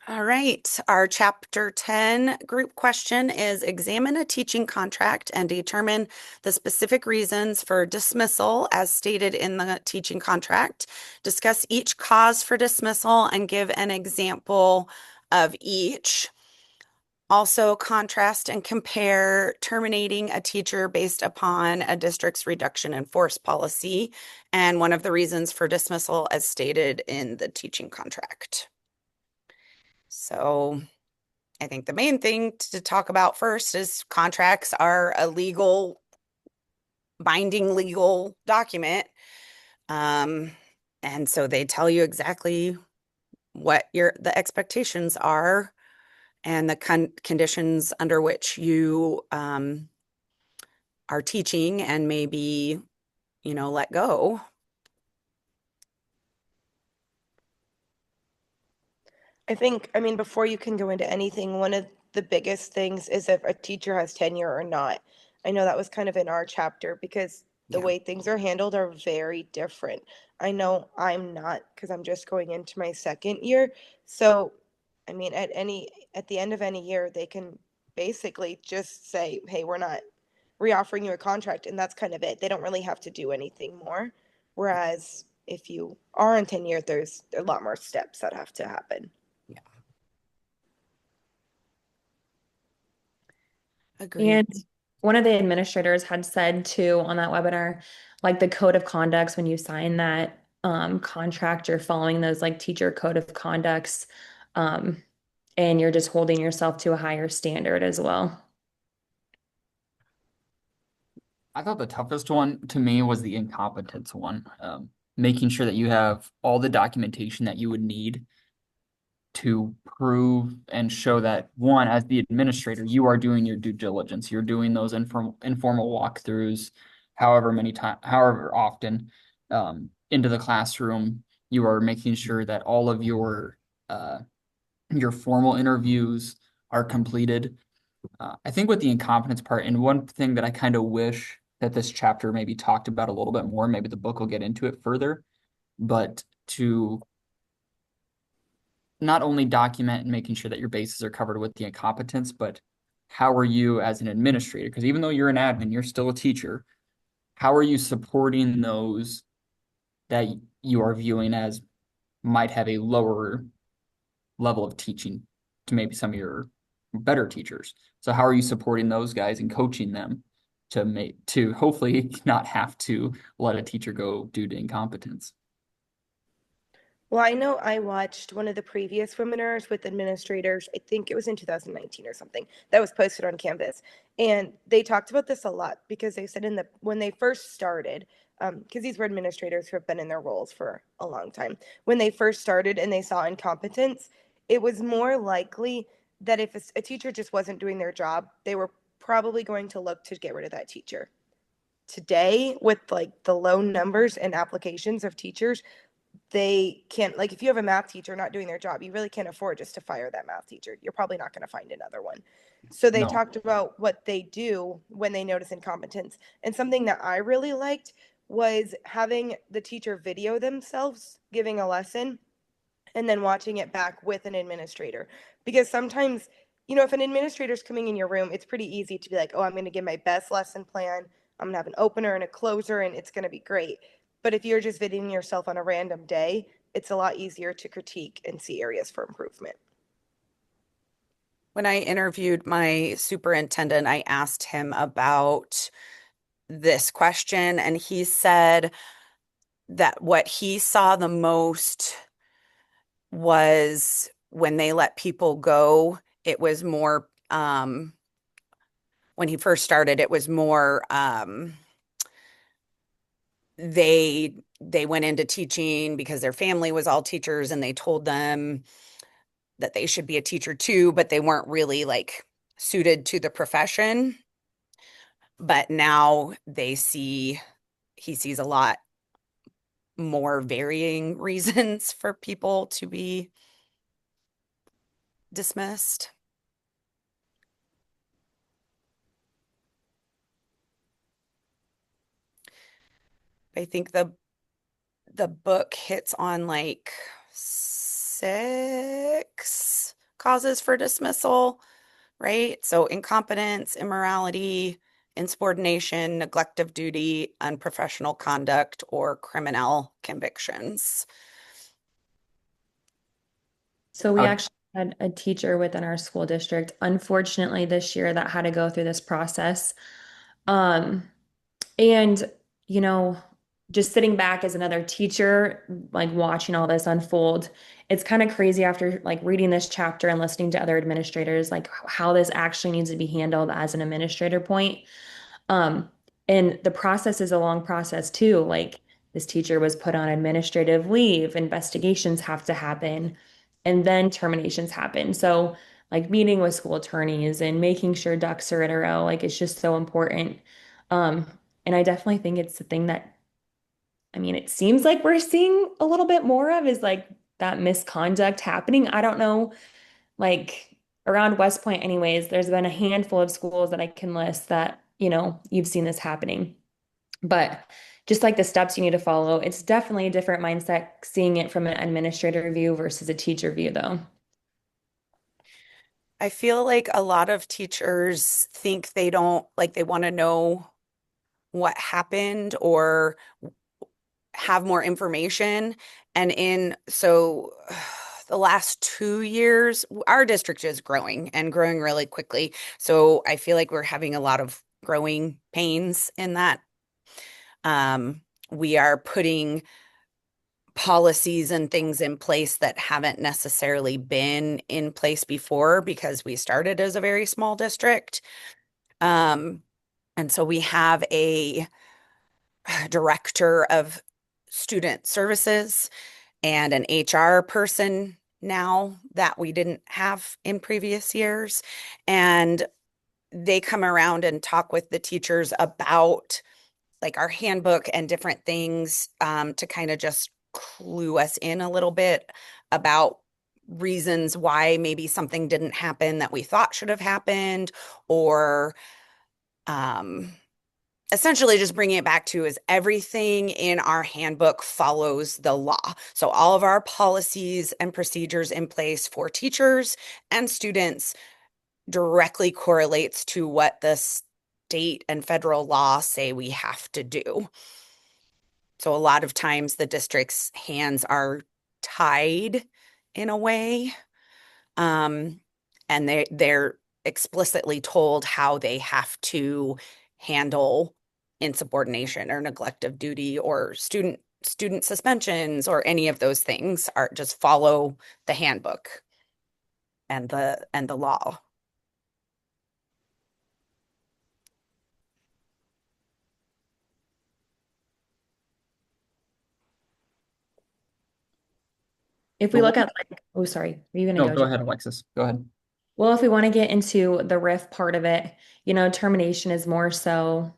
All right, our chapter 10 group question is examine a teaching contract and determine the specific reasons for dismissal as stated in the teaching contract. Discuss each cause for dismissal and give an example of each. Also, contrast and compare terminating a teacher based upon a district's reduction in force policy and one of the reasons for dismissal as stated in the teaching contract. So, I think the main thing to talk about first is contracts are a binding legal document. Um, and so they tell you exactly what the expectations are and the conditions under which you are teaching and maybe, let go. I mean, before you can go into anything, one of the biggest things is if a teacher has tenure or not. I know that was kind of in our chapter because the Yeah. way things are handled are very different. I know I'm not because I'm just going into my second year. So, I mean, at the end of any year, they can basically just say, "Hey, we're not reoffering you a contract," and that's kind of it. They don't really have to do anything more. Whereas if you are on tenure, there's a lot more steps that have to happen. Yeah. Agreed. And one of the administrators had said too on that webinar, like the code of conducts, when you sign that contract, you're following those like teacher code of conducts, um, and you're just holding yourself to a higher standard as well. I thought the toughest one to me was the incompetence one. Making sure that you have all the documentation that you would need to prove and show that one, as the administrator, you are doing your due diligence. You're doing those informal walkthroughs, however often, into the classroom. You are making sure that all of your formal interviews are completed. I think with the incompetence part, and one thing that I kind of wish that this chapter maybe talked about a little bit more, maybe the book will get into it further, but to not only document and making sure that your bases are covered with the incompetence, but how are you as an administrator? Because even though you're an admin, you're still a teacher. How are you supporting those that you are viewing as might have a lower level of teaching to maybe some of your better teachers? So how are you supporting those guys and coaching them to hopefully not have to let a teacher go due to incompetence? Well, I know I watched one of the previous webinars with administrators. I think it was in 2019 or something that was posted on Canvas. And they talked about this a lot because they said when they first started, because these were administrators who have been in their roles for a long time. When they first started and they saw incompetence, it was more likely that if a teacher just wasn't doing their job, they were probably going to look to get rid of that teacher. Today, with like the low numbers and applications of teachers, they can't, like, if you have a math teacher not doing their job, you really can't afford just to fire that math teacher. You're probably not going to find another one. So they No. talked about what they do when they notice incompetence. And something that I really liked was having the teacher video themselves giving a lesson and then watching it back with an administrator. Because sometimes, if an administrator's coming in your room, it's pretty easy to be like, oh, I'm going to give my best lesson plan. I'm going to have an opener and a closer, and it's going to be great. But if you're just videoing yourself on a random day, it's a lot easier to critique and see areas for improvement. When I interviewed my superintendent, I asked him about this question, and he said that what he saw the most was when they let people go, it was more, when he first started, it was more, they went into teaching because their family was all teachers and they told them that they should be a teacher too, but they weren't really like suited to the profession. But now he sees a lot more varying reasons for people to be dismissed. I think the book hits on like 6 causes for dismissal, right? So incompetence, immorality, insubordination, neglect of duty, unprofessional conduct, or criminal convictions. So we How- actually had a teacher within our school district, unfortunately, this year that had to go through this process. Um, and you know, just sitting back as another teacher, like watching all this unfold, it's kind of crazy after like reading this chapter and listening to other administrators, like how this actually needs to be handled as an administrator point. Um, and the process is a long process too. Like this teacher was put on administrative leave, investigations have to happen, and then terminations happen. So, like meeting with school attorneys and making sure ducks are in a row, like it's just so important. Um, and I definitely think it's the thing that, I mean, it seems like we're seeing a little bit more of is like that misconduct happening. I don't know, like around West Point, anyways, there's been a handful of schools that I can list that, you've seen this happening. But just like the steps you need to follow, it's definitely a different mindset seeing it from an administrator view versus a teacher view, though. I feel like a lot of teachers think they don't, like they want to know what happened or have more information. So the last 2 years, our district is growing and growing really quickly. So I feel like we're having a lot of growing pains in that. We are putting policies and things in place that haven't necessarily been in place before because we started as a very small district. Um, and so we have a director of student services and an HR person now that we didn't have in previous years. And they come around and talk with the teachers about like our handbook and different things to kind of just clue us in a little bit about reasons why maybe something didn't happen that we thought should have happened, or um, essentially just bringing it back to is everything in our handbook follows the law. So all of our policies and procedures in place for teachers and students directly correlates to what the state and federal law say we have to do. So a lot of times the district's hands are tied in a way. Um, and they're explicitly told how they have to handle insubordination or neglect of duty or student suspensions or any of those things are just follow the handbook and the law. If we look at like, oh, sorry, are you gonna No, go, go Jen? ahead, Alexis. Go ahead. Well, if we want to get into the RIF part of it, termination is more so,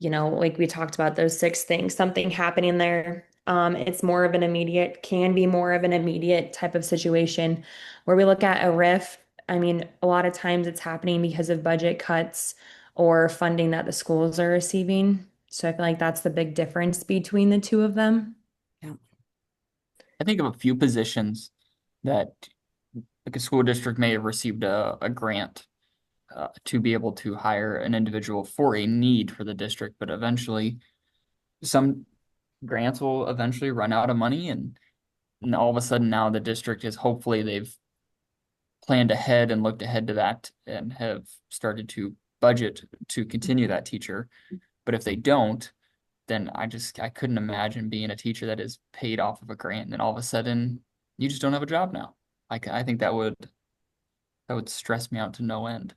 like we talked about those six things, something happening there. It's more of an immediate, can be more of an immediate type of situation where we look at a RIF. I mean, a lot of times it's happening because of budget cuts or funding that the schools are receiving. So I feel like that's the big difference between the two of them. Yeah. I think of a few positions that like a school district may have received a grant to be able to hire an individual for a need for the district, but eventually some grants will eventually run out of money, and all of a sudden now the district is hopefully they've planned ahead and looked ahead to that and have started to budget to continue that teacher. But if they don't, then I couldn't imagine being a teacher that is paid off of a grant and then all of a sudden you just don't have a job now. I think that would stress me out to no end.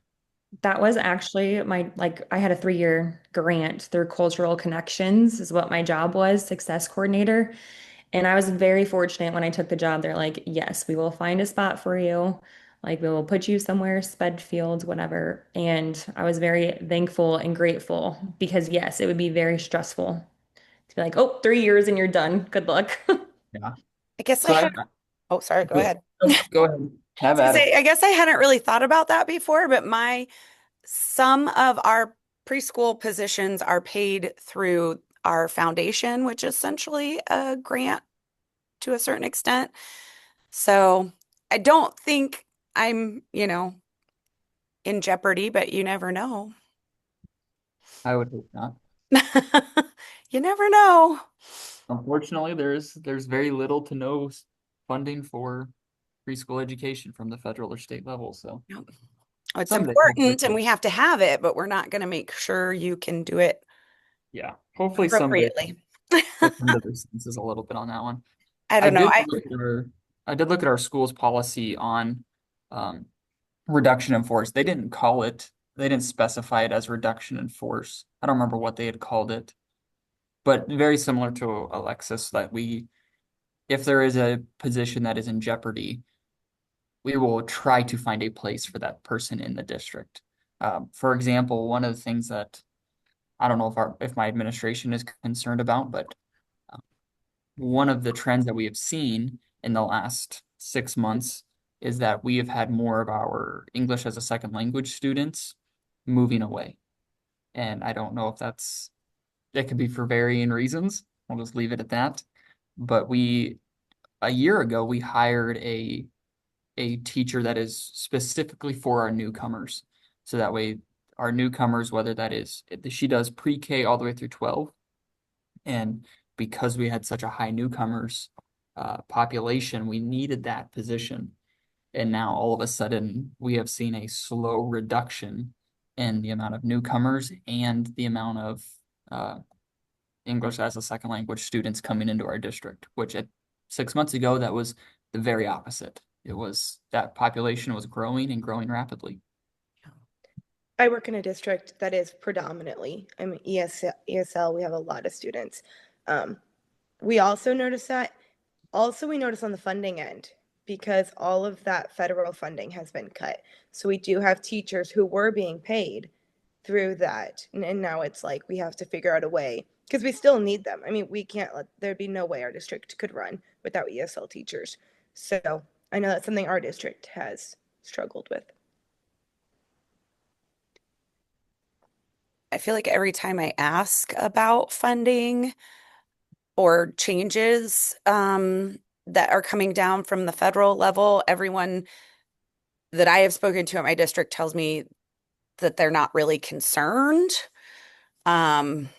That was actually I had a 3-year grant through Cultural Connections, is what my job was, success coordinator. And I was very fortunate when I took the job. They're like, yes, we will find a spot for you. Like, we will put you somewhere, sped fields, whatever. And I was very thankful and grateful because, yes, it would be very stressful to be like, oh, 3 years and you're done. Good luck. Yeah. I guess I So I, had, oh, sorry, go go, ahead. go ahead. Have I was at gonna it. say, I guess I hadn't really thought about that before, but some of our preschool positions are paid through our foundation, which is essentially a grant to a certain extent. So I don't think I'm, in jeopardy, but you never know. I would hope not. You never know. Unfortunately, there's very little to no funding for preschool education from the federal or state level. So Nope. It's someday, important and we have to have it, but we're not going to make sure you can do it yeah, hopefully someday appropriately. they'll come to their senses a little bit on that one. I I don't know. did look at our school's policy on um, reduction in force. They didn't specify it as reduction in force. I don't remember what they had called it, but very similar to Alexis, that if there is a position that is in jeopardy, we will try to find a place for that person in the district. For example, one of the things that I don't know if my administration is concerned about, but one of the trends that we have seen in the last 6 months is that we have had more of our English as a second language students moving away. And I don't know if it could be for varying reasons. I'll just leave it at that. But a year ago, we hired a teacher that is specifically for our newcomers. So that way, our newcomers, whether that is, she does pre-K all the way through 12. And because we had such a high newcomers population, we needed that position. And now all of a sudden, we have seen a slow reduction in the amount of newcomers and the amount of English as a second language students coming into our district, which at 6 months ago, that was the very opposite. It was that population was growing and growing rapidly. I work in a district that is predominantly, ESL, we have a lot of students. We also notice that. Also, we notice on the funding end, because all of that federal funding has been cut. So we do have teachers who were being paid through that. And now it's like we have to figure out a way, because we still need them. I mean, there'd be no way our district could run without ESL teachers. So I know that's something our district has struggled with. I feel like every time I ask about funding or changes that are coming down from the federal level, everyone that I have spoken to at my district tells me that they're not really concerned. Um,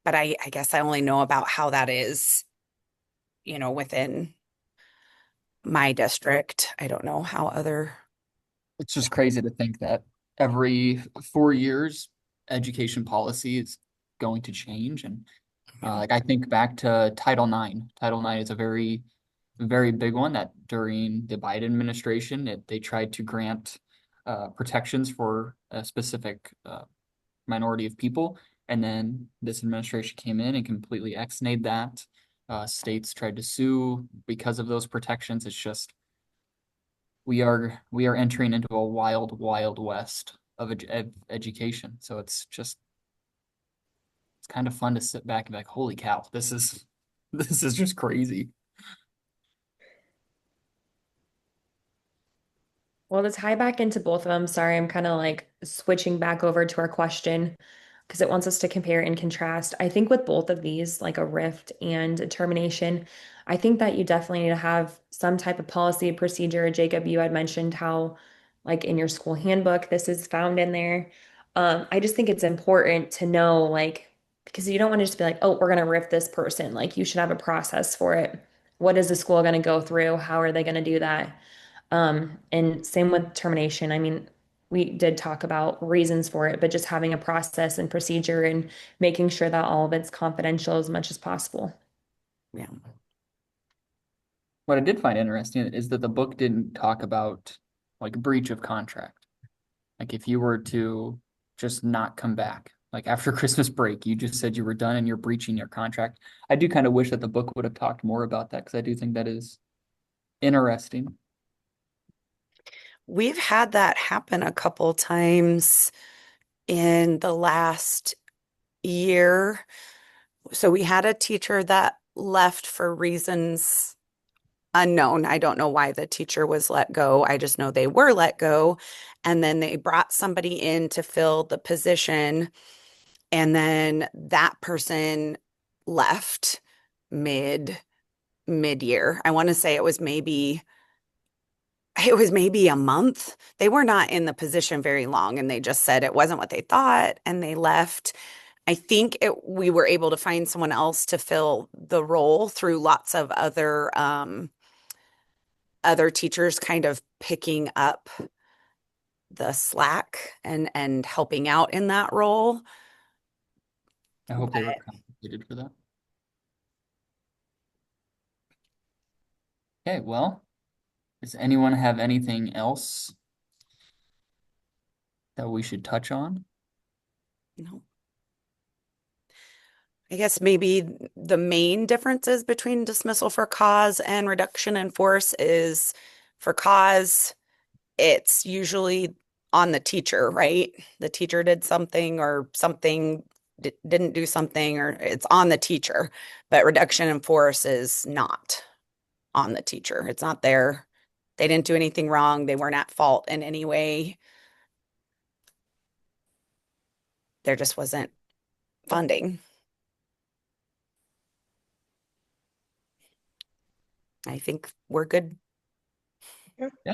but I guess I only know about how that is, within my district. I don't know how other. It's just crazy to think that every 4 years, education policy is going to change. And like I think back to Title IX. Title IX is a very, very big one that during the Biden administration, they tried to grant protections for a specific minority of people. And then this administration came in and completely ex-nayed that. States tried to sue because of those protections. It's just we are entering into a wild, wild west of education. So it's kind of fun to sit back and be like, holy cow, this is just crazy. Well, to tie back into both of them, sorry, I'm kind of like switching back over to our question because it wants us to compare and contrast. I think with both of these, like a rift and a termination, I think that you definitely need to have some type of policy procedure. Jacob, you had mentioned how, like in your school handbook, this is found in there. I just think it's important to know, like, because you don't want to just be like, oh, we're going to rift this person. Like, you should have a process for it. What is the school going to go through? How are they going to do that? And same with termination. I mean, we did talk about reasons for it, but just having a process and procedure and making sure that all of it's confidential as much as possible. Yeah. What I did find interesting is that the book didn't talk about like breach of contract. Like if you were to just not come back, like after Christmas break, you just said you were done and you're breaching your contract. I do kind of wish that the book would have talked more about that because I do think that is interesting. We've had that happen a couple times in the last year. So we had a teacher that left for reasons unknown. I don't know why the teacher was let go. I just know they were let go. And then they brought somebody in to fill the position. And then that person left mid-year. I want to say it was maybe it was maybe a month. They were not in the position very long and they just said it wasn't what they thought and they left. I think we were able to find someone else to fill the role through lots of other teachers kind of picking up the slack and helping out in that role. I hope they were But compensated for that. Okay, well, does anyone have anything else that we should touch on? no. I guess maybe the main differences between dismissal for cause and reduction in force is for cause, it's usually on the teacher, right? The teacher did something or something didn't do something, or it's on the teacher. But reduction in force is not on the teacher. It's not there. They didn't do anything wrong. They weren't at fault in any way. There just wasn't funding. I think we're good. Yeah.